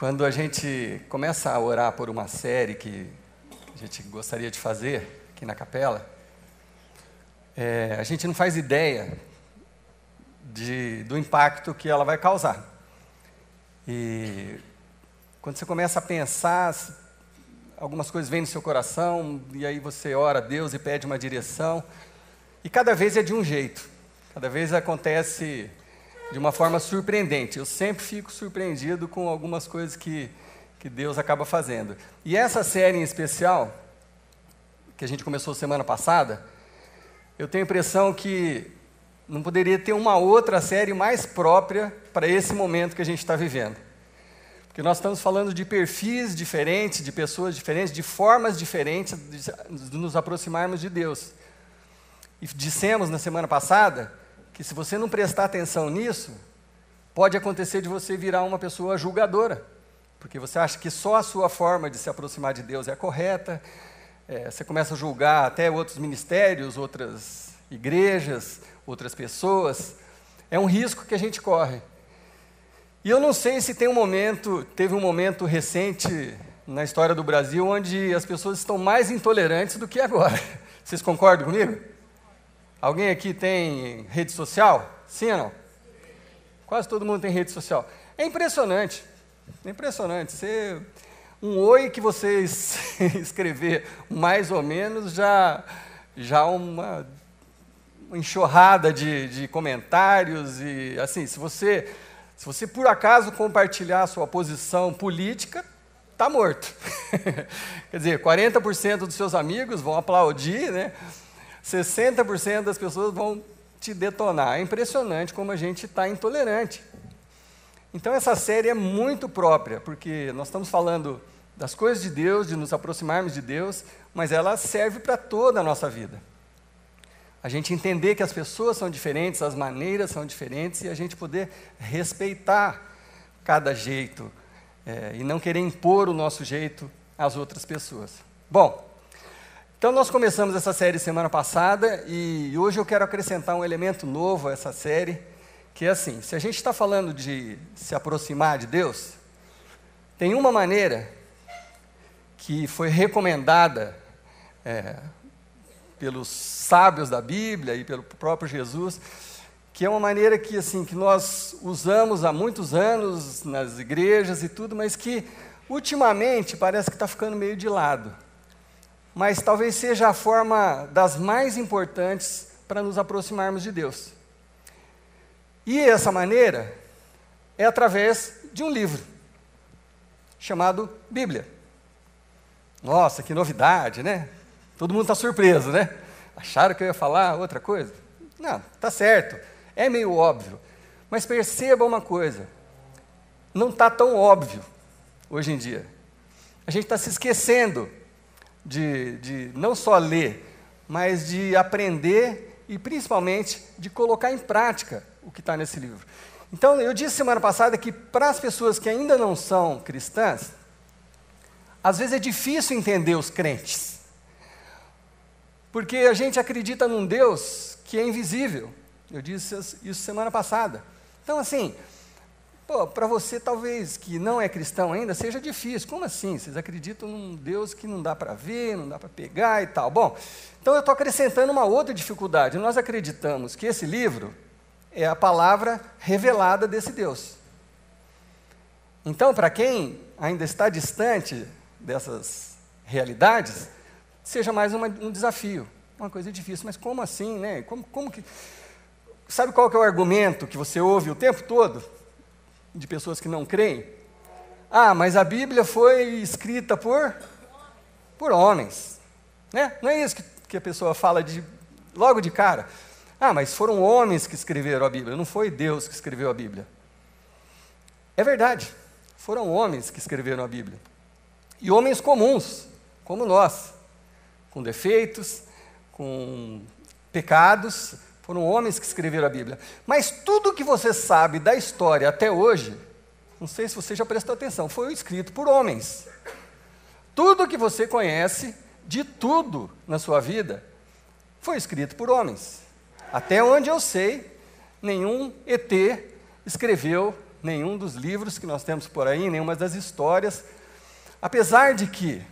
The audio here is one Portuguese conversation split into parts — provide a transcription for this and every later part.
Quando a gente começa a orar por uma série que a gente gostaria de fazer aqui na capela, a gente não faz ideia do impacto que ela vai causar. E quando você começa a pensar, algumas coisas vêm no seu coração, e aí você ora a Deus e pede uma direção, e cada vez é de um jeito, cada vez acontece de uma forma surpreendente. Eu sempre fico surpreendido com algumas coisas que Deus acaba fazendo. E essa série em especial, que a gente começou semana passada, eu tenho a impressão que não poderia ter uma outra série mais própria para esse momento que a gente está vivendo. Porque nós estamos falando de perfis diferentes, de pessoas diferentes, de formas diferentes de nos aproximarmos de Deus. E dissemos na semana passada que se você não prestar atenção nisso, pode acontecer de você virar uma pessoa julgadora, porque você acha que só a sua forma de se aproximar de Deus é a correta, você começa a julgar até outros ministérios, outras igrejas, outras pessoas. É um risco que a gente corre. E eu não sei se teve um momento recente na história do Brasil onde as pessoas estão mais intolerantes do que agora. Vocês concordam comigo? Alguém aqui tem rede social? Sim ou não? Quase todo mundo tem rede social. É impressionante. É impressionante. Um oi que você escrever mais ou menos, já uma enxurrada de comentários. E assim, se você por acaso compartilhar a sua posição política, está morto. Quer dizer, 40% dos seus amigos vão aplaudir, né? 60% das pessoas vão te detonar. É impressionante como a gente está intolerante. Então essa série é muito própria, porque nós estamos falando das coisas de Deus, de nos aproximarmos de Deus, mas ela serve para toda a nossa vida. A gente entender que as pessoas são diferentes, as maneiras são diferentes, e a gente poder respeitar cada jeito, e não querer impor o nosso jeito às outras pessoas. Bom, então nós começamos essa série semana passada, e hoje eu quero acrescentar um elemento novo a essa série, que é assim: se a gente está falando de se aproximar de Deus, tem uma maneira que foi recomendada pelos sábios da Bíblia e pelo próprio Jesus, que é uma maneira que nós usamos há muitos anos nas igrejas e tudo, mas que ultimamente parece que está ficando meio de lado. Mas talvez seja a forma das mais importantes para nos aproximarmos de Deus. E essa maneira é através de um livro, chamado Bíblia. Nossa, que novidade, né? Todo mundo está surpreso, né? Acharam que eu ia falar outra coisa? Não, está certo, é meio óbvio. Mas perceba uma coisa, não está tão óbvio hoje em dia. A gente está se esquecendo de não só ler, mas de aprender e principalmente de colocar em prática o que está nesse livro. Então, eu disse semana passada que para as pessoas que ainda não são cristãs, às vezes é difícil entender os crentes, porque a gente acredita num Deus que é invisível. Eu disse isso semana passada. Então, para você, talvez, que não é cristão ainda, seja difícil. Como assim? Vocês acreditam num Deus que não dá para ver, não dá para pegar e tal. Bom, então eu estou acrescentando uma outra dificuldade. Nós acreditamos que esse livro é a palavra revelada desse Deus. Então, para quem ainda está distante dessas realidades, seja mais um desafio, uma coisa difícil. Mas como assim, né? Como que... Sabe qual que é o argumento que você ouve o tempo todo de pessoas que não creem? Ah, mas a Bíblia foi escrita por homens, né? Não é isso que a pessoa fala logo de cara. Ah, mas foram homens que escreveram a Bíblia, não foi Deus que escreveu a Bíblia. É verdade, foram homens que escreveram a Bíblia. E homens comuns, como nós, com defeitos, com pecados. Foram homens que escreveram a Bíblia. Mas tudo que você sabe da história até hoje, não sei se você já prestou atenção, foi escrito por homens. Tudo que você conhece, de tudo na sua vida, foi escrito por homens. Até onde eu sei, nenhum ET escreveu nenhum dos livros que nós temos por aí, nenhuma das histórias, apesar de que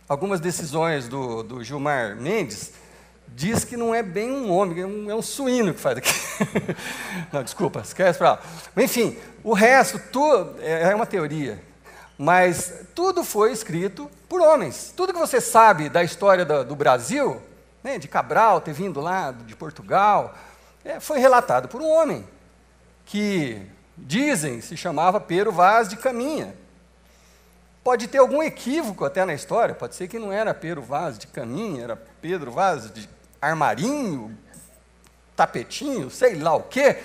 algumas decisões do Gilmar Mendes diz que não é bem um homem, é um suíno que faz aqui. Não, desculpa, esquece para lá. Enfim, o resto, tudo é uma teoria, mas tudo foi escrito por homens. Tudo que você sabe da história do Brasil, né, de Cabral ter vindo lá de Portugal, foi relatado por um homem, que dizem se chamava Pero Vaz de Caminha. Pode ter algum equívoco até na história, pode ser que não era Pero Vaz de Caminha, era Pedro Vaz de Armarinho, Tapetinho, sei lá o quê,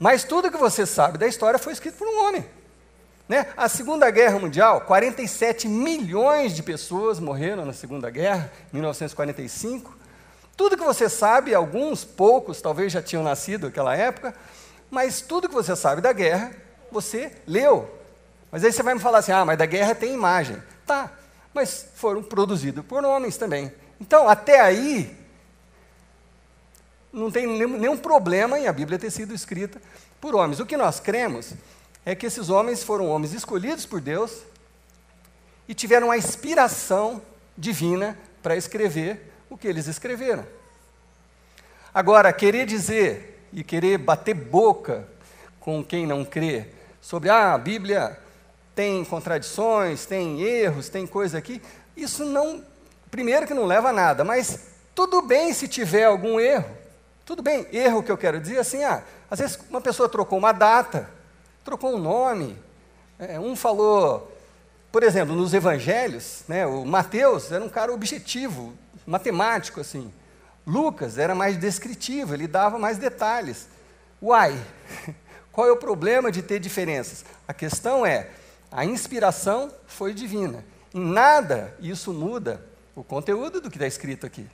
mas tudo que você sabe da história foi escrito por um homem. Né? A Segunda Guerra Mundial, 47 milhões de pessoas morreram na Segunda Guerra, 1945. Tudo que você sabe, alguns poucos talvez já tinham nascido naquela época, mas tudo que você sabe da guerra, você leu. Mas aí você vai me falar assim, mas da guerra tem imagem. Tá, mas foram produzidos por homens também. Então, até aí, não tem nenhum problema em a Bíblia ter sido escrita por homens. O que nós cremos é que esses homens foram homens escolhidos por Deus e tiveram a inspiração divina para escrever o que eles escreveram. Agora, querer dizer e querer bater boca com quem não crê sobre a Bíblia tem contradições, tem erros, tem coisa aqui, isso não, primeiro que não leva a nada, mas tudo bem se tiver algum erro, tudo bem, erro que eu quero dizer assim, às vezes uma pessoa trocou uma data, trocou um nome, um falou, por exemplo, nos evangelhos, né, o Mateus era um cara objetivo, matemático assim, Lucas era mais descritivo, ele dava mais detalhes. Uai, qual é o problema de ter diferenças? A questão é, a inspiração foi divina. Em nada isso muda o conteúdo do que está escrito aqui.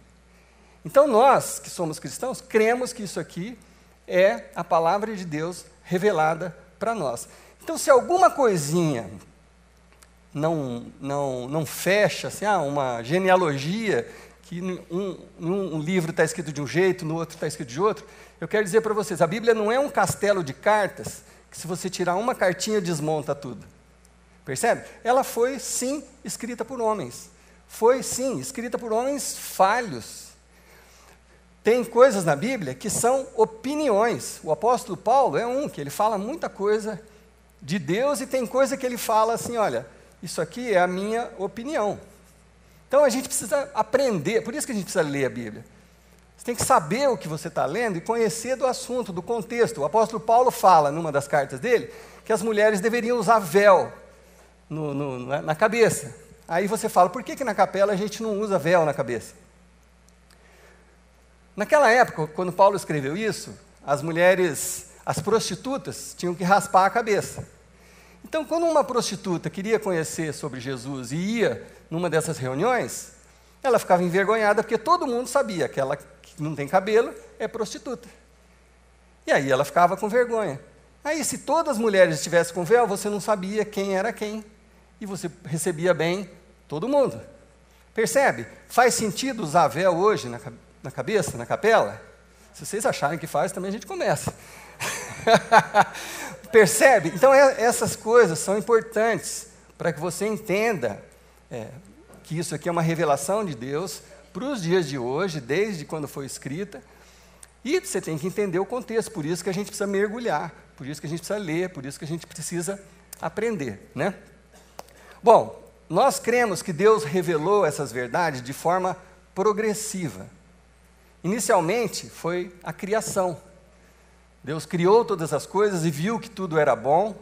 Então nós, que somos cristãos, cremos que isso aqui é a palavra de Deus revelada para nós. Então se alguma coisinha não fecha, assim, uma genealogia, que um livro está escrito de um jeito, no outro está escrito de outro, eu quero dizer para vocês, a Bíblia não é um castelo de cartas, que se você tirar uma cartinha, desmonta tudo. Percebe? Ela foi, sim, escrita por homens. Foi, sim, escrita por homens falhos. Tem coisas na Bíblia que são opiniões. O apóstolo Paulo é um, que ele fala muita coisa de Deus, e tem coisa que ele fala assim, olha, isso aqui é a minha opinião. Então a gente precisa aprender, por isso que a gente precisa ler a Bíblia. Você tem que saber o que você está lendo e conhecer do assunto, do contexto. O apóstolo Paulo fala, numa das cartas dele, que as mulheres deveriam usar véu na cabeça. Aí você fala, por que na capela a gente não usa véu na cabeça? Naquela época, quando Paulo escreveu isso, as mulheres, as prostitutas, tinham que raspar a cabeça. Então, quando uma prostituta queria conhecer sobre Jesus e ia numa dessas reuniões, ela ficava envergonhada, porque todo mundo sabia que ela que não tem cabelo é prostituta. E aí ela ficava com vergonha. Aí, se todas as mulheres estivessem com véu, você não sabia quem era quem, e você recebia bem todo mundo. Percebe? Faz sentido usar véu hoje na cabeça, na capela? Se vocês acharem que faz, também a gente começa. Percebe? Então, essas coisas são importantes para que você entenda que isso aqui é uma revelação de Deus para os dias de hoje, desde quando foi escrita, e você tem que entender o contexto, por isso que a gente precisa mergulhar, por isso que a gente precisa ler, por isso que a gente precisa aprender, né? Bom, nós cremos que Deus revelou essas verdades de forma progressiva. Inicialmente, foi a criação. Deus criou todas as coisas e viu que tudo era bom,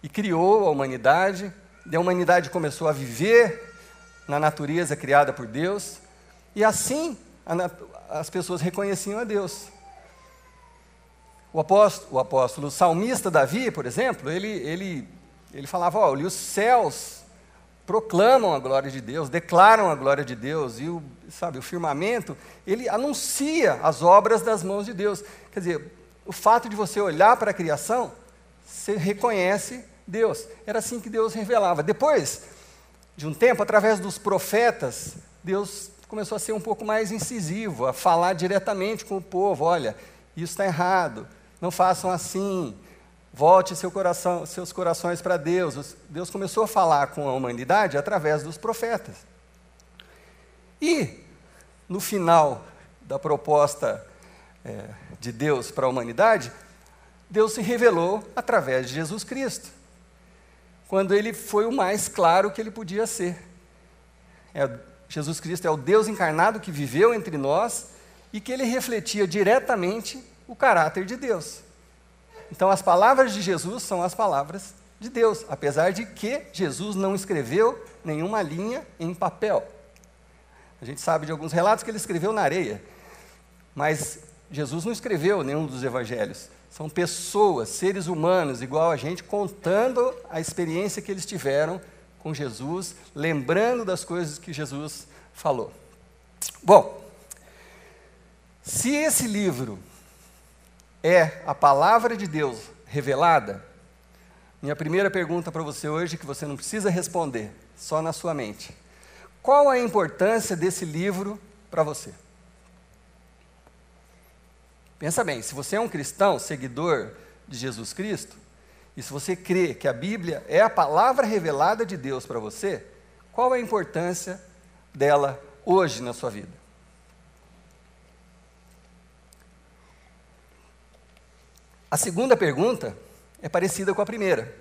e criou a humanidade, e a humanidade começou a viver na natureza criada por Deus, e assim as pessoas reconheciam a Deus. O apóstolo, o salmista Davi, por exemplo, ele falava, olha, os céus proclamam a glória de Deus, declaram a glória de Deus, e o firmamento, ele anuncia as obras das mãos de Deus. Quer dizer, o fato de você olhar para a criação, você reconhece Deus. Era assim que Deus revelava. Depois de um tempo, através dos profetas, Deus começou a ser um pouco mais incisivo, a falar diretamente com o povo, olha, isso está errado, não façam assim, volte seus corações para Deus. Deus começou a falar com a humanidade através dos profetas. E, no final da proposta de Deus para a humanidade, Deus se revelou através de Jesus Cristo, quando ele foi o mais claro que ele podia ser. Jesus Cristo é o Deus encarnado que viveu entre nós e que ele refletia diretamente o caráter de Deus. Então, as palavras de Jesus são as palavras de Deus, apesar de que Jesus não escreveu nenhuma linha em papel. A gente sabe de alguns relatos que ele escreveu na areia, mas Jesus não escreveu nenhum dos evangelhos. São pessoas, seres humanos, igual a gente, contando a experiência que eles tiveram com Jesus, lembrando das coisas que Jesus falou. Bom, se esse livro é a palavra de Deus revelada, minha primeira pergunta para você hoje, que você não precisa responder, só na sua mente: qual a importância desse livro para você? Pensa bem, se você é um cristão, seguidor de Jesus Cristo, e se você crê que a Bíblia é a palavra revelada de Deus para você, qual é a importância dela hoje na sua vida? A segunda pergunta é parecida com a primeira.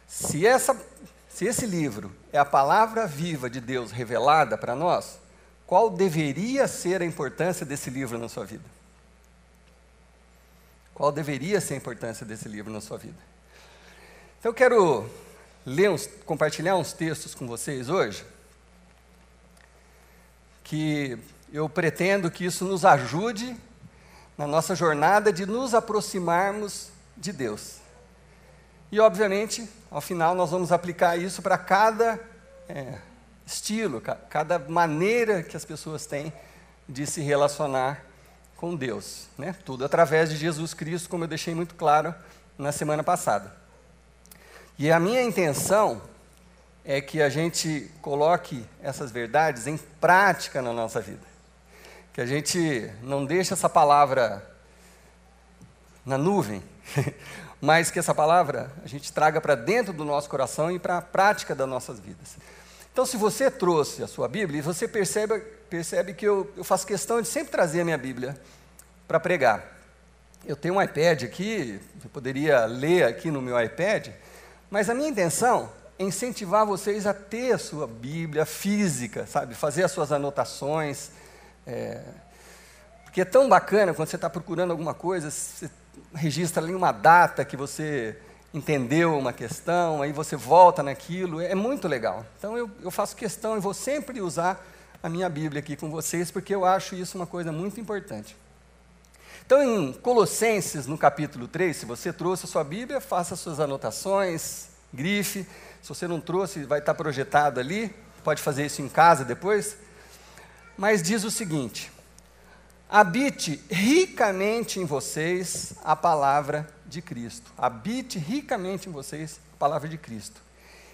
Se esse livro é a palavra viva de Deus revelada para nós, qual deveria ser a importância desse livro na sua vida? Qual deveria ser a importância desse livro na sua vida? Então, eu quero compartilhar uns textos com vocês hoje, que eu pretendo que isso nos ajude na nossa jornada de nos aproximarmos de Deus. E, obviamente, ao final, nós vamos aplicar isso para cada estilo, cada maneira que as pessoas têm de se relacionar com Deus, né? Tudo através de Jesus Cristo, como eu deixei muito claro na semana passada. E a minha intenção é que a gente coloque essas verdades em prática na nossa vida. Que a gente não deixe essa palavra na nuvem, mas que essa palavra a gente traga para dentro do nosso coração e para a prática das nossas vidas. Então, se você trouxe a sua Bíblia, e você percebe que eu faço questão de sempre trazer a minha Bíblia para pregar. Eu tenho um iPad aqui, eu poderia ler aqui no meu iPad, mas a minha intenção é incentivar vocês a ter a sua Bíblia física, sabe? Fazer as suas anotações, porque é tão bacana quando você está procurando alguma coisa, você registra ali uma data que você entendeu uma questão, aí você volta naquilo, é muito legal. Então eu faço questão e vou sempre usar a minha Bíblia aqui com vocês, porque eu acho isso uma coisa muito importante. Então, em Colossenses, no capítulo 3, se você trouxe a sua Bíblia, faça as suas anotações, grife. Se você não trouxe, vai estar projetado ali, pode fazer isso em casa depois. Mas diz o seguinte: habite ricamente em vocês a palavra de Cristo. Habite ricamente em vocês a palavra de Cristo.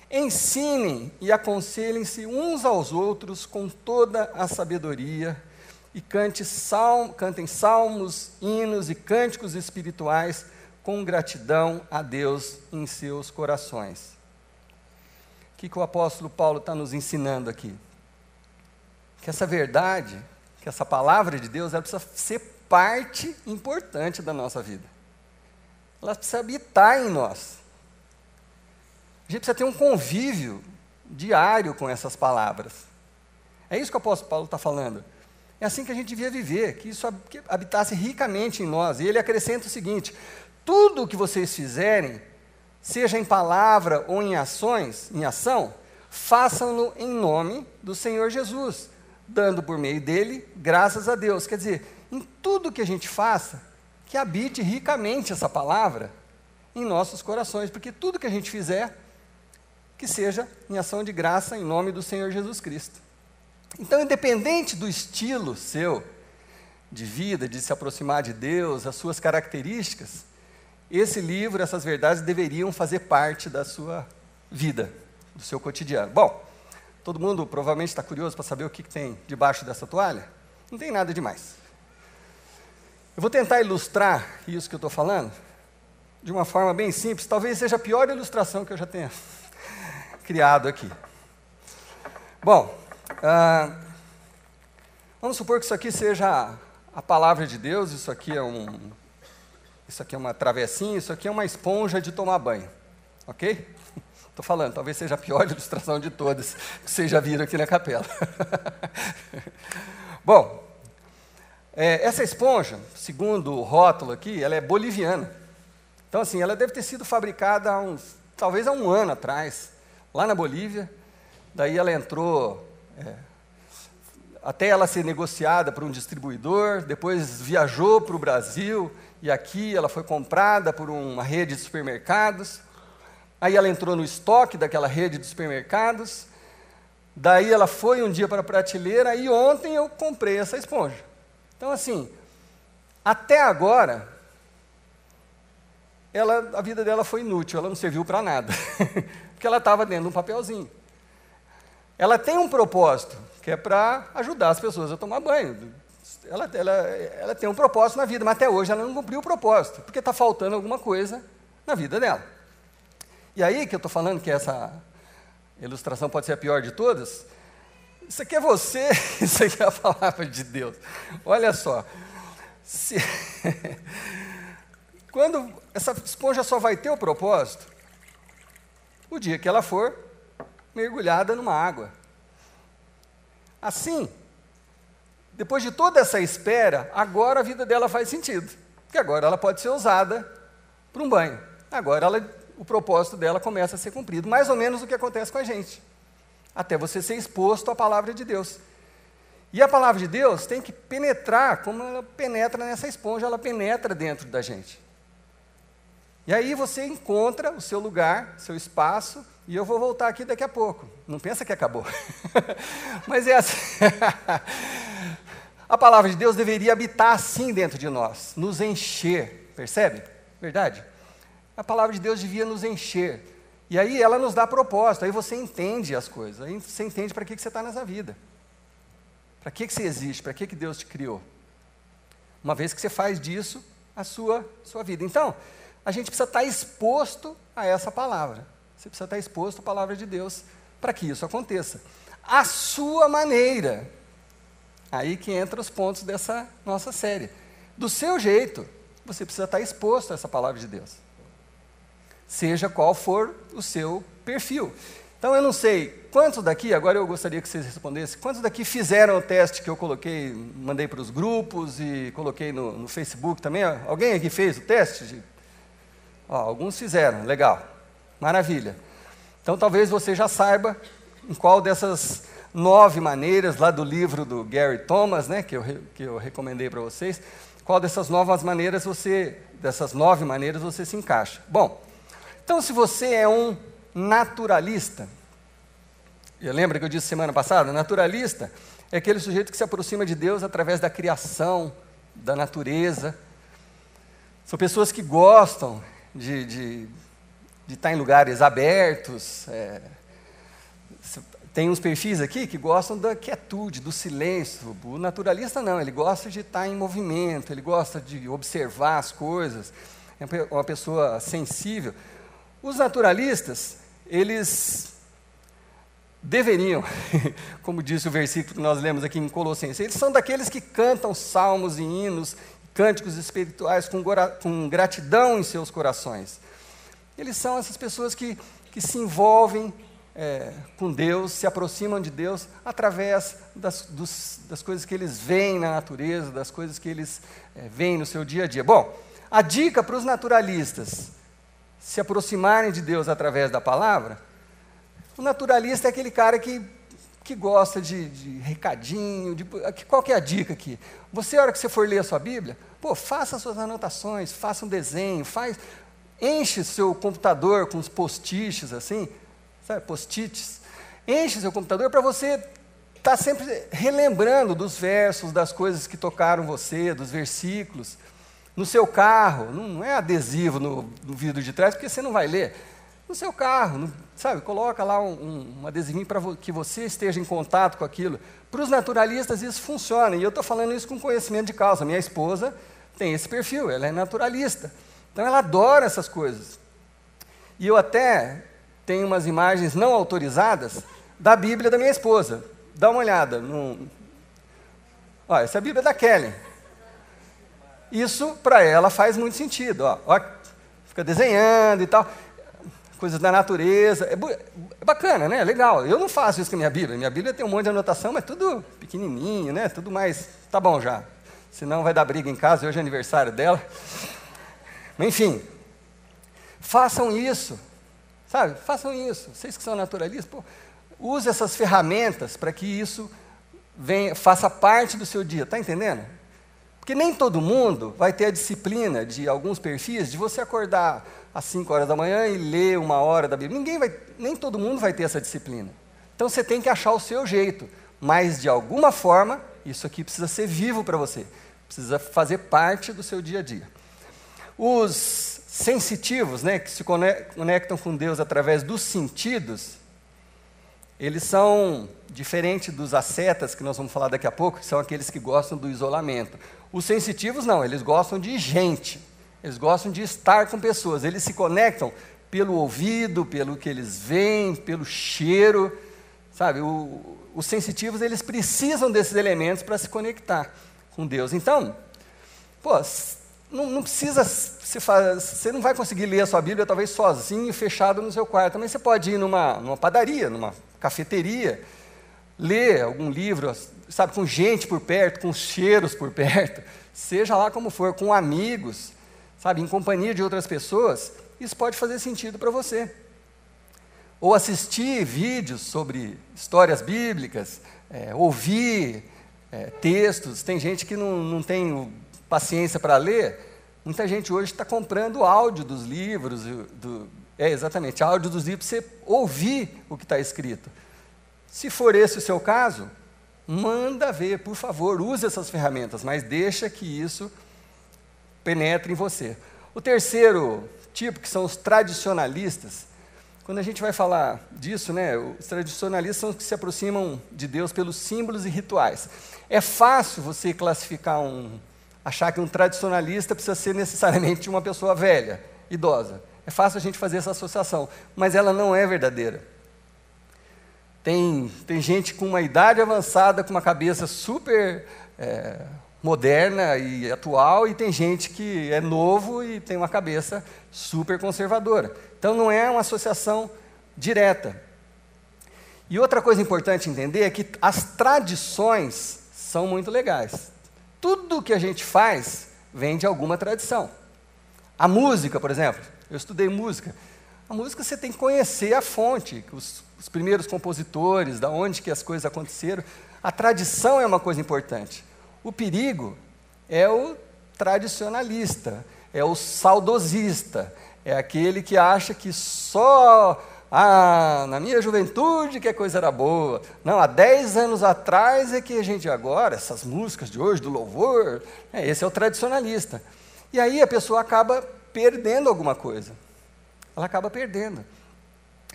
Ensinem e aconselhem-se uns aos outros com toda a sabedoria e cantem salmos, hinos e cânticos espirituais com gratidão a Deus em seus corações. O que o apóstolo Paulo está nos ensinando aqui? Que essa verdade, que essa palavra de Deus, ela precisa ser parte importante da nossa vida. Ela precisa habitar em nós. A gente precisa ter um convívio diário com essas palavras. É isso que o apóstolo Paulo está falando. É assim que a gente devia viver, que isso habitasse ricamente em nós. E ele acrescenta o seguinte: tudo o que vocês fizerem, seja em palavra ou em ação, façam-no em nome do Senhor Jesus, dando por meio dele graças a Deus. Quer dizer, em tudo que a gente faça, que habite ricamente essa palavra em nossos corações, porque tudo que a gente fizer, que seja em ação de graça em nome do Senhor Jesus Cristo. Então, independente do estilo seu de vida, de se aproximar de Deus, as suas características, esse livro, essas verdades deveriam fazer parte da sua vida, do seu cotidiano. Bom, todo mundo provavelmente está curioso para saber o que tem debaixo dessa toalha? Não tem nada demais. Eu vou tentar ilustrar isso que eu estou falando de uma forma bem simples, talvez seja a pior ilustração que eu já tenha criado aqui. Bom, vamos supor que isso aqui seja a palavra de Deus, isso aqui é uma travessinha, isso aqui é uma esponja de tomar banho, ok? Estou falando, talvez seja a pior ilustração de todas que vocês já viram aqui na capela. Bom, essa esponja, segundo o rótulo aqui, ela é boliviana. Então, assim, ela deve ter sido fabricada talvez há um ano atrás, lá na Bolívia. Daí ela entrou, até ela ser negociada por um distribuidor, depois viajou para o Brasil, e aqui ela foi comprada por uma rede de supermercados. Aí ela entrou no estoque daquela rede de supermercados, daí ela foi um dia para a prateleira, e ontem eu comprei essa esponja. Então, assim, até agora, a vida dela foi inútil, ela não serviu para nada, porque ela estava dentro de um papelzinho. Ela tem um propósito, que é para ajudar as pessoas a tomar banho. Ela tem um propósito na vida, mas até hoje ela não cumpriu o propósito, porque está faltando alguma coisa na vida dela. E aí que eu estou falando que essa ilustração pode ser a pior de todas, isso aqui é você, isso aqui é a palavra de Deus. Olha só, quando essa esponja só vai ter o propósito, o dia que ela for mergulhada numa água. Assim, depois de toda essa espera, agora a vida dela faz sentido, porque agora ela pode ser usada para um banho. Agora o propósito dela começa a ser cumprido, mais ou menos o que acontece com a gente, até você ser exposto à palavra de Deus. E a palavra de Deus tem que penetrar, como ela penetra nessa esponja, ela penetra dentro da gente. E aí você encontra o seu lugar, seu espaço, e eu vou voltar aqui daqui a pouco. Não pensa que acabou. Mas é assim. A palavra de Deus deveria habitar assim dentro de nós, nos encher, percebe? Verdade? A palavra de Deus devia nos encher. E aí ela nos dá propósito, aí você entende as coisas, aí você entende para que você está nessa vida. Para que você existe, para que Deus te criou. Uma vez que você faz disso a sua vida. Então, a gente precisa estar exposto a essa palavra. Você precisa estar exposto à palavra de Deus para que isso aconteça. A sua maneira. Aí que entra os pontos dessa nossa série. Do seu jeito, você precisa estar exposto a essa palavra de Deus. Seja qual for o seu perfil. Então, eu não sei, quantos daqui, agora eu gostaria que vocês respondessem, quantos daqui fizeram o teste que eu coloquei, mandei para os grupos e coloquei no Facebook também? Alguém aqui fez o teste? Alguns fizeram, legal, maravilha. Então, talvez você já saiba em qual dessas 9 maneiras, lá do livro do Gary Thomas, né, que eu recomendei para vocês, qual dessas 9 maneiras você se encaixa. Bom, então, se você é um naturalista, lembra que eu disse semana passada? Naturalista é aquele sujeito que se aproxima de Deus através da criação, da natureza. São pessoas que gostam de estar em lugares abertos. Tem uns perfis aqui que gostam da quietude, do silêncio. O naturalista não, ele gosta de estar em movimento, ele gosta de observar as coisas. É uma pessoa sensível. Os naturalistas, eles deveriam, como disse o versículo que nós lemos aqui em Colossenses, eles são daqueles que cantam salmos e hinos, cânticos espirituais com gratidão em seus corações. Eles são essas pessoas que se envolvem com Deus, se aproximam de Deus através das coisas que eles veem na natureza, das coisas que eles veem no seu dia a dia. Bom, a dica para os naturalistas se aproximarem de Deus através da palavra, o naturalista é aquele cara que gosta de recadinho, qual que é a dica aqui? Você, a hora que você for ler a sua Bíblia, faça suas anotações, faça um desenho, enche seu computador com uns post-its assim, sabe, post-its, enche seu computador para você estar sempre relembrando dos versos, das coisas que tocaram você, dos versículos. No seu carro, não é adesivo no vidro de trás, porque você não vai ler. No seu carro, sabe, coloca lá um adesivinho para que você esteja em contato com aquilo. Para os naturalistas isso funciona, e eu estou falando isso com conhecimento de causa. Minha esposa tem esse perfil, ela é naturalista. Então ela adora essas coisas. E eu até tenho umas imagens não autorizadas da Bíblia da minha esposa. Dá uma olhada. Ó, essa é a Bíblia da Kelly. Isso, para ela, faz muito sentido. Ó, fica desenhando e tal. Coisas da natureza. É bacana, né? Legal. Eu não faço isso com a minha Bíblia. Minha Bíblia tem um monte de anotação, mas tudo pequenininho, né? Tudo mais... Tá bom já. Senão vai dar briga em casa. Hoje é aniversário dela. Mas, enfim. Façam isso. Sabe? Façam isso. Vocês que são naturalistas, pô, use essas ferramentas para que isso faça parte do seu dia. Está entendendo? Porque nem todo mundo vai ter a disciplina de alguns perfis de você acordar às 5 horas da manhã e ler 1 hora da Bíblia. Nem todo mundo vai ter essa disciplina. Então você tem que achar o seu jeito. Mas, de alguma forma, isso aqui precisa ser vivo para você. Precisa fazer parte do seu dia a dia. Os sensitivos, né, que se conectam com Deus através dos sentidos, eles são diferentes dos ascetas, que nós vamos falar daqui a pouco, que são aqueles que gostam do isolamento. Os sensitivos não, eles gostam de gente, eles gostam de estar com pessoas, eles se conectam pelo ouvido, pelo que eles veem, pelo cheiro, sabe? Os sensitivos, eles precisam desses elementos para se conectar com Deus. Então, pô, não precisa, você não vai conseguir ler a sua Bíblia talvez sozinho, fechado no seu quarto. Também você pode ir numa padaria, numa cafeteria, ler algum livro, sabe, com gente por perto, com cheiros por perto, seja lá como for, com amigos, sabe, em companhia de outras pessoas, isso pode fazer sentido para você. Ou assistir vídeos sobre histórias bíblicas, ouvir textos. Tem gente que não tem paciência para ler. Muita gente hoje está comprando áudio dos livros, exatamente, áudio dos livros, para você ouvir o que está escrito. Se for esse o seu caso, manda ver, por favor, use essas ferramentas, mas deixa que isso penetre em você. O terceiro tipo, que são os tradicionalistas, quando a gente vai falar disso, né, os tradicionalistas são os que se aproximam de Deus pelos símbolos e rituais. É fácil você classificar achar que um tradicionalista precisa ser necessariamente uma pessoa velha, idosa. É fácil a gente fazer essa associação, mas ela não é verdadeira. Tem gente com uma idade avançada, com uma cabeça super moderna e atual, e tem gente que é novo e tem uma cabeça super conservadora. Então não é uma associação direta. E outra coisa importante entender é que as tradições são muito legais. Tudo que a gente faz vem de alguma tradição. A música, por exemplo, eu estudei música. A música você tem que conhecer a fonte, os primeiros compositores, da onde que as coisas aconteceram. A tradição é uma coisa importante. O perigo é o tradicionalista, é o saudosista, é aquele que acha que só na minha juventude que a coisa era boa. Não, há 10 anos atrás é que a gente agora, essas músicas de hoje, do louvor, esse é o tradicionalista. E aí a pessoa acaba perdendo alguma coisa. Ela acaba perdendo.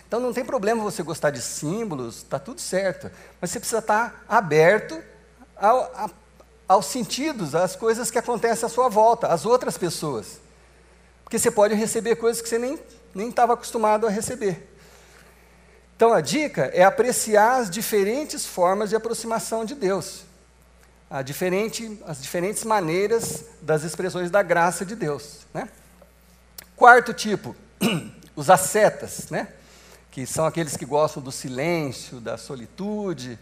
Então não tem problema você gostar de símbolos, está tudo certo. Mas você precisa estar aberto aos sentidos, às coisas que acontecem à sua volta, às outras pessoas. Porque você pode receber coisas que você nem estava acostumado a receber. Então, a dica é apreciar as diferentes formas de aproximação de Deus, as diferentes maneiras das expressões da graça de Deus, né? Quarto tipo, os ascetas, né? Que são aqueles que gostam do silêncio, da solitude,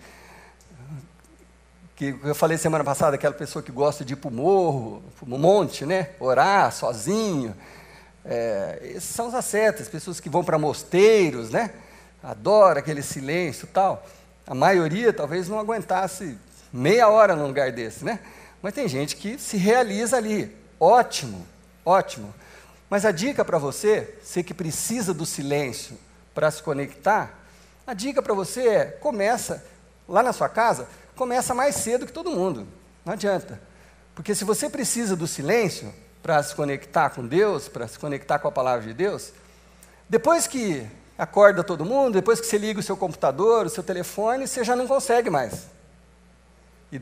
que eu falei semana passada, aquela pessoa que gosta de ir para o morro, para o monte, né? Orar sozinho. Esses são os ascetas, pessoas que vão para mosteiros, né? Adora aquele silêncio e tal. A maioria talvez não aguentasse meia hora num lugar desse, né? Mas tem gente que se realiza ali. Ótimo, ótimo. Mas a dica para você que precisa do silêncio para se conectar, a dica para você começa lá na sua casa, começa mais cedo que todo mundo. Não adianta. Porque se você precisa do silêncio para se conectar com Deus, para se conectar com a palavra de Deus, depois que acorda todo mundo, depois que você liga o seu computador, o seu telefone, você já não consegue mais. E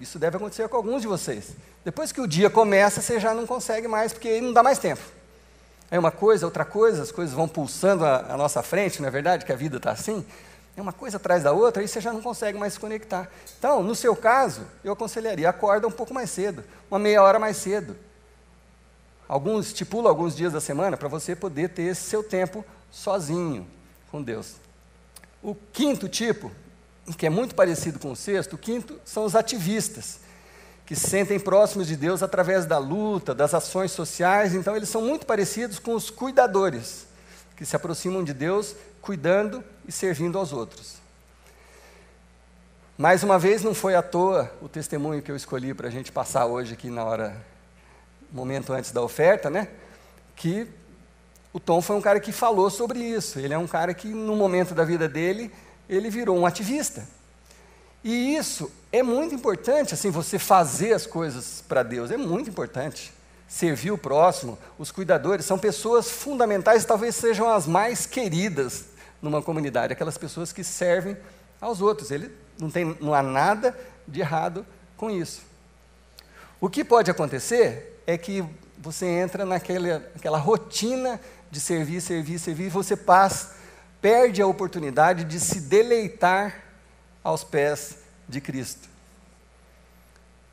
isso deve acontecer com alguns de vocês. Depois que o dia começa, você já não consegue mais, porque aí não dá mais tempo. É uma coisa, outra coisa, as coisas vão pulsando à nossa frente, não é verdade que a vida está assim? É uma coisa atrás da outra, aí você já não consegue mais se conectar. Então, no seu caso, eu aconselharia, acorda um pouco mais cedo, uma meia hora mais cedo. Estipula alguns dias da semana para você poder ter esse seu tempo sozinho com Deus. O quinto tipo, que é muito parecido com o sexto, o quinto são os ativistas, que se sentem próximos de Deus através da luta, das ações sociais. Então, eles são muito parecidos com os cuidadores, que se aproximam de Deus cuidando e servindo aos outros. Mais uma vez, não foi à toa o testemunho que eu escolhi para a gente passar hoje aqui momento antes da oferta, né? Que o Tom foi um cara que falou sobre isso. Ele é um cara que, no momento da vida dele, ele virou um ativista. E isso é muito importante, assim, você fazer as coisas para Deus, é muito importante. Servir o próximo, os cuidadores, são pessoas fundamentais, talvez sejam as mais queridas numa comunidade, aquelas pessoas que servem aos outros. Não há nada de errado com isso. O que pode acontecer é que você entra naquela rotina de servir, e você perde a oportunidade de se deleitar aos pés de Cristo.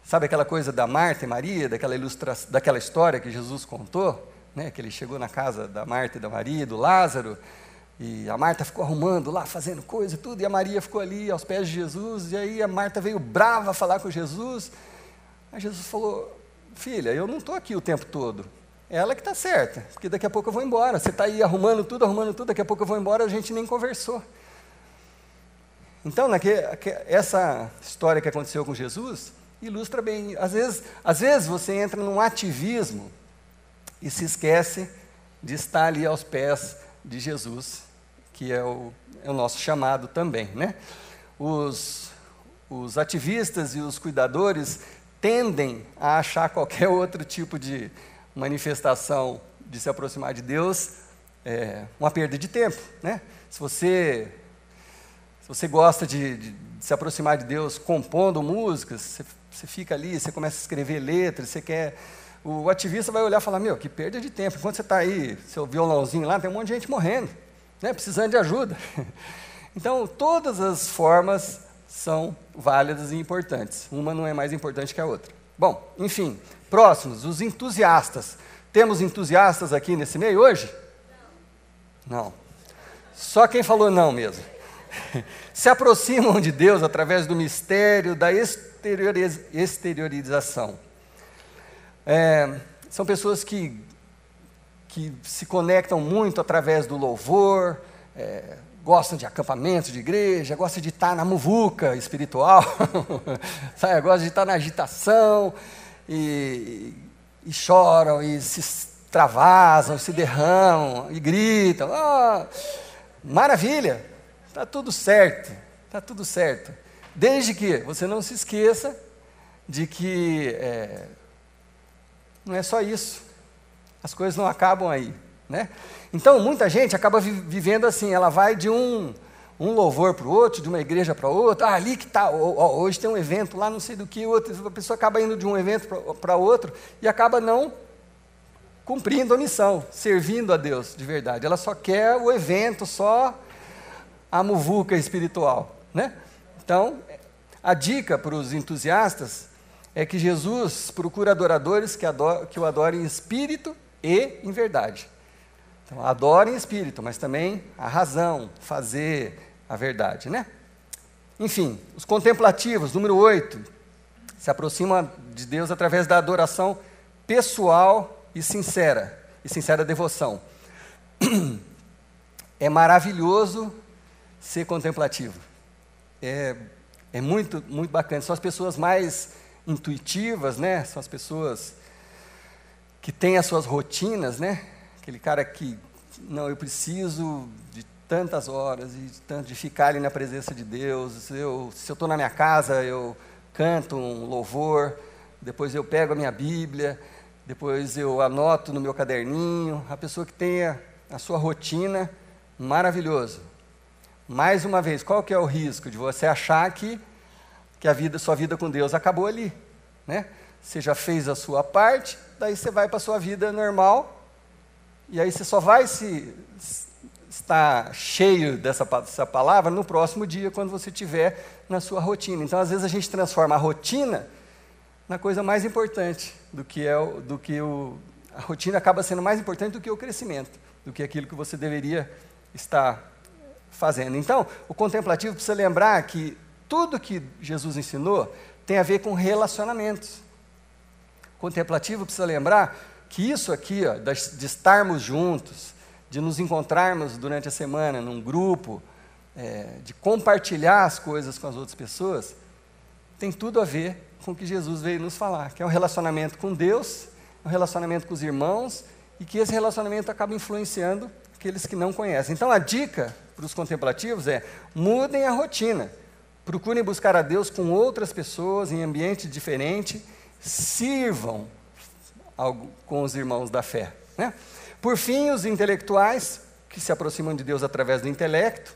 Sabe aquela coisa da Marta e Maria, daquela história que Jesus contou, né? Que ele chegou na casa da Marta e da Maria, do Lázaro, e a Marta ficou arrumando lá, fazendo coisa e tudo, e a Maria ficou ali aos pés de Jesus, e aí a Marta veio brava falar com Jesus. Aí Jesus falou: filha, eu não estou aqui o tempo todo, ela que está certa, porque daqui a pouco eu vou embora, você está aí arrumando tudo, daqui a pouco eu vou embora, a gente nem conversou. Então, essa história que aconteceu com Jesus ilustra bem. Às vezes você entra num ativismo e se esquece de estar ali aos pés de Jesus, que é o nosso chamado também, né? Os ativistas e os cuidadores tendem a achar qualquer outro tipo de manifestação de se aproximar de Deus uma perda de tempo, né? Se você gosta de se aproximar de Deus compondo músicas, você fica ali, você começa a escrever letras, o ativista vai olhar e falar: meu, que perda de tempo, enquanto você está aí, seu violãozinho lá, tem um monte de gente morrendo, né, precisando de ajuda. Então, todas as formas são válidas e importantes, uma não é mais importante que a outra. Bom, enfim, próximos, os entusiastas. Temos entusiastas aqui nesse meio hoje? Não. Só quem falou não mesmo. Se aproximam de Deus através do mistério da exteriorização. São pessoas que se conectam muito através do louvor, gostam de acampamentos de igreja, gostam de estar na muvuca espiritual, sabe? Gostam de estar na agitação, e choram, e se extravasam, se derramam, e gritam. Maravilha! Está tudo certo, desde que você não se esqueça de que não é só isso, as coisas não acabam aí, né? Então, muita gente acaba vivendo assim, ela vai de um louvor para o outro, de uma igreja para outra, ali que está, hoje tem um evento lá, não sei do que, a pessoa acaba indo de um evento para outro e acaba não cumprindo a missão, servindo a Deus de verdade. Ela só quer o evento, só a muvuca espiritual, né? Então, a dica para os entusiastas é que Jesus procura adoradores que o adorem em espírito e em verdade. Então, adorem em espírito, mas também a razão, fazer a verdade, né? Enfim, os contemplativos, número 8, se aproximam de Deus através da adoração pessoal e sincera devoção. É maravilhoso ser contemplativo. É muito, muito bacana. São as pessoas mais intuitivas, né? São as pessoas que têm as suas rotinas, né? Aquele cara que, não, eu preciso de tantas horas, de ficar ali na presença de Deus. Se eu estou na minha casa, eu canto um louvor, depois eu pego a minha Bíblia, depois eu anoto no meu caderninho. A pessoa que tenha a sua rotina, maravilhoso. Mais uma vez, qual que é o risco de você achar que sua vida com Deus acabou ali, né? Você já fez a sua parte, daí você vai para a sua vida normal E aí você só vai estar cheio dessa palavra no próximo dia, quando você estiver na sua rotina. Então, às vezes, a gente transforma a rotina na coisa mais importante a rotina acaba sendo mais importante do que o crescimento, do que aquilo que você deveria estar fazendo. Então, o contemplativo precisa lembrar que tudo que Jesus ensinou tem a ver com relacionamentos. O contemplativo precisa lembrar que isso aqui, de estarmos juntos, de nos encontrarmos durante a semana num grupo, de compartilhar as coisas com as outras pessoas, tem tudo a ver com o que Jesus veio nos falar, que é um relacionamento com Deus, um relacionamento com os irmãos, e que esse relacionamento acaba influenciando aqueles que não conhecem. Então, a dica para os contemplativos é: mudem a rotina, procurem buscar a Deus com outras pessoas, em ambiente diferente, sirvam com os irmãos da fé, né? Por fim, os intelectuais, que se aproximam de Deus através do intelecto,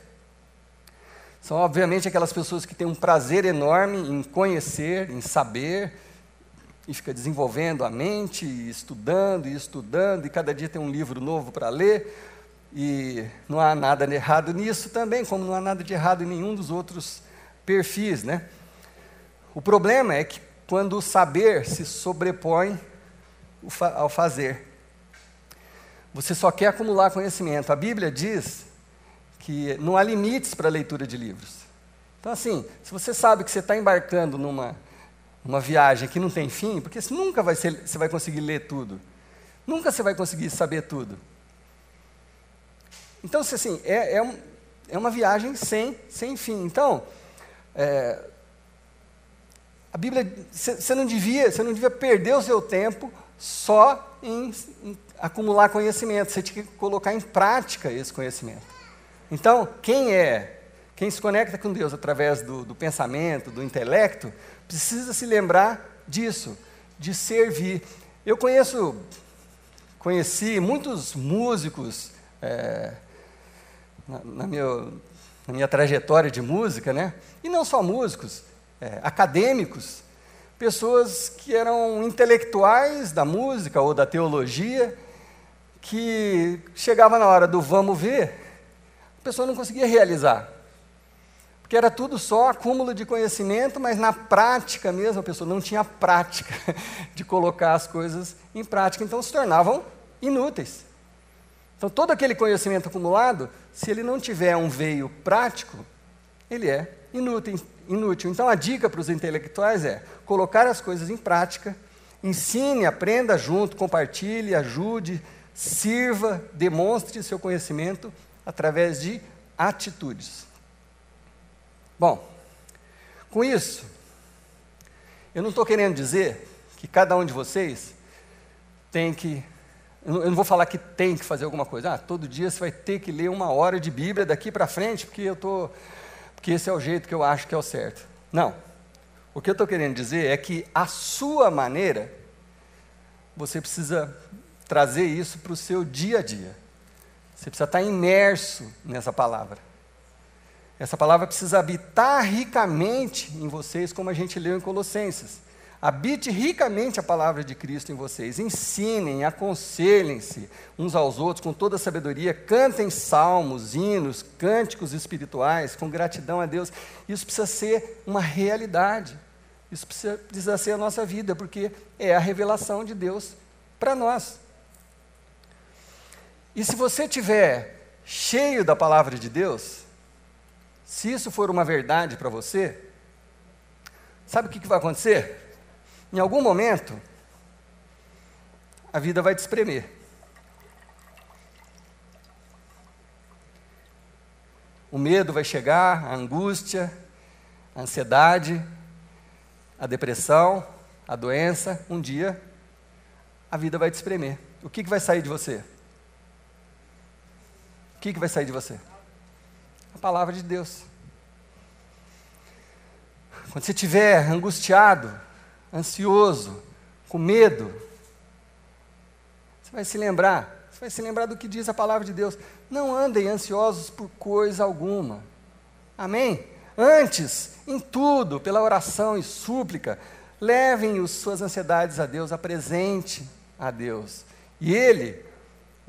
são, obviamente, aquelas pessoas que têm um prazer enorme em conhecer, em saber, e fica desenvolvendo a mente, e estudando, e cada dia tem um livro novo para ler, e não há nada de errado nisso também, como não há nada de errado em nenhum dos outros perfis, né? O problema é que quando o saber se sobrepõe ao fazer, você só quer acumular conhecimento. A Bíblia diz que não há limites para a leitura de livros. Então, assim, se você sabe que você está embarcando numa viagem que não tem fim, porque nunca você vai conseguir ler tudo, nunca você vai conseguir saber tudo. Então, assim, é uma viagem sem fim. Então, a Bíblia, você não devia perder o seu tempo só em acumular conhecimento, você tinha que colocar em prática esse conhecimento. Então, quem se conecta com Deus através do pensamento, do intelecto, precisa se lembrar disso, de servir. Eu conheci muitos músicos na minha trajetória de música, né? E não só músicos, acadêmicos, pessoas que eram intelectuais da música ou da teologia, que chegava na hora do vamos ver, a pessoa não conseguia realizar, porque era tudo só acúmulo de conhecimento, mas na prática mesmo, a pessoa não tinha prática de colocar as coisas em prática, então se tornavam inúteis. Então, todo aquele conhecimento acumulado, se ele não tiver um veio prático, ele é inútil. Então, a dica para os intelectuais é colocar as coisas em prática, ensine, aprenda junto, compartilhe, ajude, sirva, demonstre seu conhecimento através de atitudes. Bom, com isso, eu não estou querendo dizer que cada um de vocês tem que... Eu não vou falar que tem que fazer alguma coisa. Todo dia você vai ter que ler 1 hora de Bíblia daqui para frente, porque esse é o jeito que eu acho que é o certo. Não. O que eu estou querendo dizer é que a sua maneira, você precisa trazer isso para o seu dia a dia. Você precisa estar imerso nessa palavra. Essa palavra precisa habitar ricamente em vocês, como a gente leu em Colossenses. Habite ricamente a palavra de Cristo em vocês. Ensinem, aconselhem-se uns aos outros com toda a sabedoria. Cantem salmos, hinos, cânticos espirituais com gratidão a Deus. Isso precisa ser uma realidade. Isso precisa ser a nossa vida, porque é a revelação de Deus para nós. E se você estiver cheio da palavra de Deus, se isso for uma verdade para você, sabe o que vai acontecer? Em algum momento, a vida vai te espremer. O medo vai chegar, a angústia, a ansiedade, a depressão, a doença. Um dia, a vida vai te espremer. O que vai sair de você? O que vai sair de você? A palavra de Deus. Quando você estiver angustiado, ansioso, com medo, você vai se lembrar do que diz a palavra de Deus. Não andem ansiosos por coisa alguma. Amém? Antes, em tudo, pela oração e súplica, levem suas ansiedades a Deus, apresente a Deus. E Ele,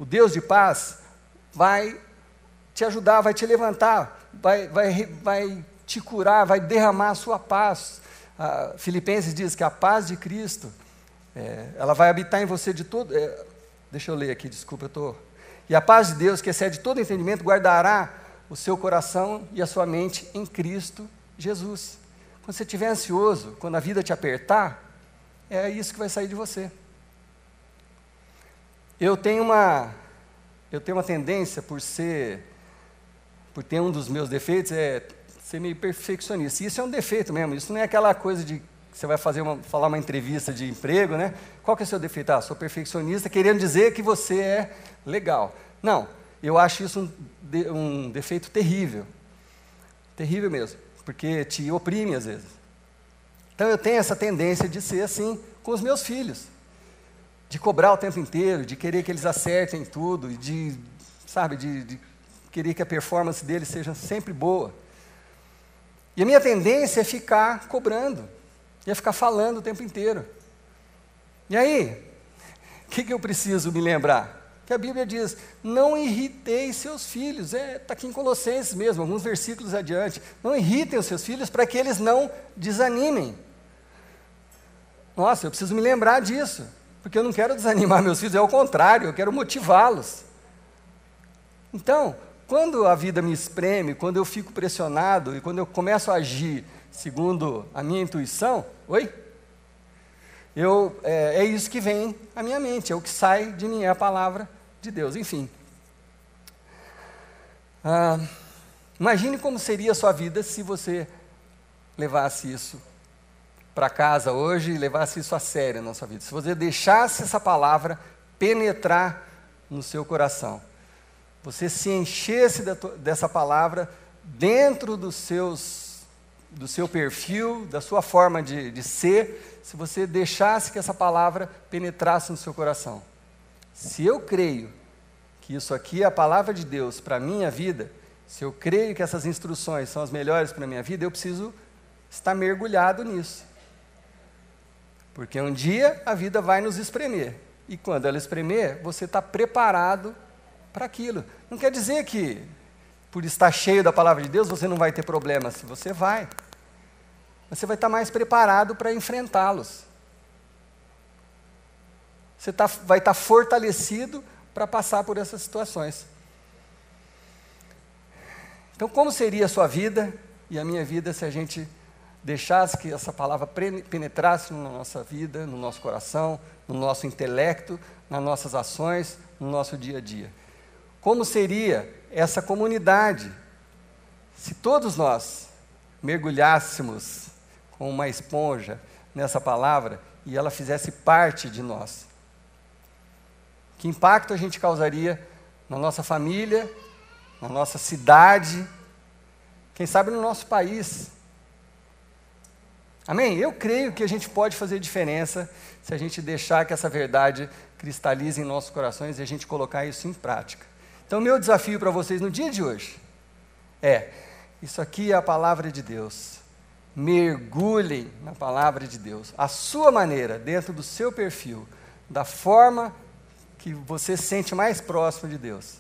o Deus de paz vai te ajudar, vai te levantar, vai te curar, vai derramar a sua paz. Filipenses diz que a paz de Cristo, ela vai habitar em você de todo... deixa eu ler aqui, desculpa, E a paz de Deus, que excede todo entendimento, guardará o seu coração e a sua mente em Cristo Jesus. Quando você estiver ansioso, quando a vida te apertar, é isso que vai sair de você. Eu tenho uma tendência, por ter um dos meus defeitos, ser meio perfeccionista. E isso é um defeito mesmo, isso não é aquela coisa de que você vai falar uma entrevista de emprego, né? Qual que é o seu defeito? Sou perfeccionista, querendo dizer que você é legal. Não, eu acho isso um defeito terrível. Terrível mesmo, porque te oprime às vezes. Então eu tenho essa tendência de ser assim com os meus filhos. De cobrar o tempo inteiro, de querer que eles acertem tudo, de querer que a performance deles seja sempre boa. E a minha tendência é ficar cobrando, é ficar falando o tempo inteiro. E aí, o que eu preciso me lembrar? Que a Bíblia diz, não irriteis seus filhos, está aqui em Colossenses mesmo, alguns versículos adiante, não irritem os seus filhos para que eles não desanimem. Nossa, eu preciso me lembrar disso, porque eu não quero desanimar meus filhos, é o contrário, eu quero motivá-los. Então, quando a vida me espreme, quando eu fico pressionado e quando eu começo a agir segundo a minha intuição, é isso que vem à minha mente, é o que sai de mim, é a palavra de Deus. Enfim, imagine como seria a sua vida se você levasse isso para casa hoje e levasse isso a sério na sua vida. Se você deixasse essa palavra penetrar no seu coração, você se enchesse dessa palavra dentro do seu perfil, da sua forma de ser, se você deixasse que essa palavra penetrasse no seu coração. Se eu creio que isso aqui é a palavra de Deus para a minha vida, se eu creio que essas instruções são as melhores para a minha vida, eu preciso estar mergulhado nisso. Porque um dia a vida vai nos espremer. E quando ela espremer, você está preparado para aquilo. Não quer dizer que, por estar cheio da palavra de Deus, você não vai ter problemas. Você vai. Você vai estar mais preparado para enfrentá-los. Você vai estar fortalecido para passar por essas situações. Então, como seria a sua vida e a minha vida se a gente deixasse que essa palavra penetrasse na nossa vida, no nosso coração, no nosso intelecto, nas nossas ações, no nosso dia a dia? Como seria essa comunidade se todos nós mergulhássemos com uma esponja nessa palavra e ela fizesse parte de nós? Que impacto a gente causaria na nossa família, na nossa cidade, quem sabe no nosso país? Amém? Eu creio que a gente pode fazer diferença se a gente deixar que essa verdade cristalize em nossos corações e a gente colocar isso em prática. Então, meu desafio para vocês no dia de hoje isso aqui é a palavra de Deus. Mergulhem na palavra de Deus, a sua maneira, dentro do seu perfil, da forma que você se sente mais próximo de Deus.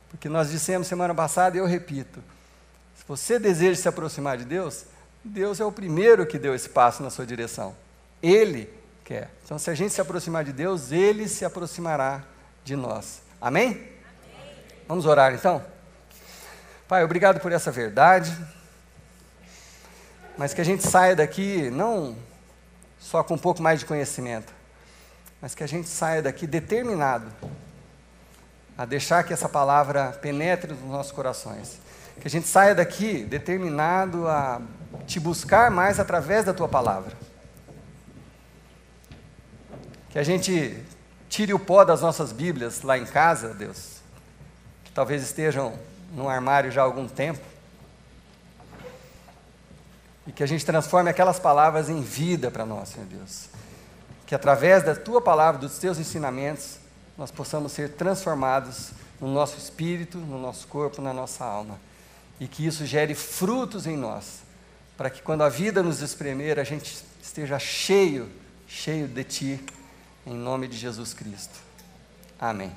Porque nós dissemos semana passada, e eu repito, se você deseja se aproximar de Deus, Deus é o primeiro que deu esse passo na sua direção. Ele quer. Então, se a gente se aproximar de Deus, Ele se aproximará de nós. Amém? Amém. Vamos orar então? Pai, obrigado por essa verdade, mas que a gente saia daqui não só com um pouco mais de conhecimento, mas que a gente saia daqui determinado a deixar que essa palavra penetre nos nossos corações. Que a gente saia daqui determinado a te buscar mais através da Tua palavra. Que a gente tire o pó das nossas Bíblias lá em casa, Deus, que talvez estejam no armário já há algum tempo, e que a gente transforme aquelas palavras em vida para nós, Senhor Deus. Que através da Tua palavra, dos Teus ensinamentos, nós possamos ser transformados no nosso espírito, no nosso corpo, na nossa alma. E que isso gere frutos em nós, para que quando a vida nos espremer, a gente esteja cheio de Ti, em nome de Jesus Cristo. Amém.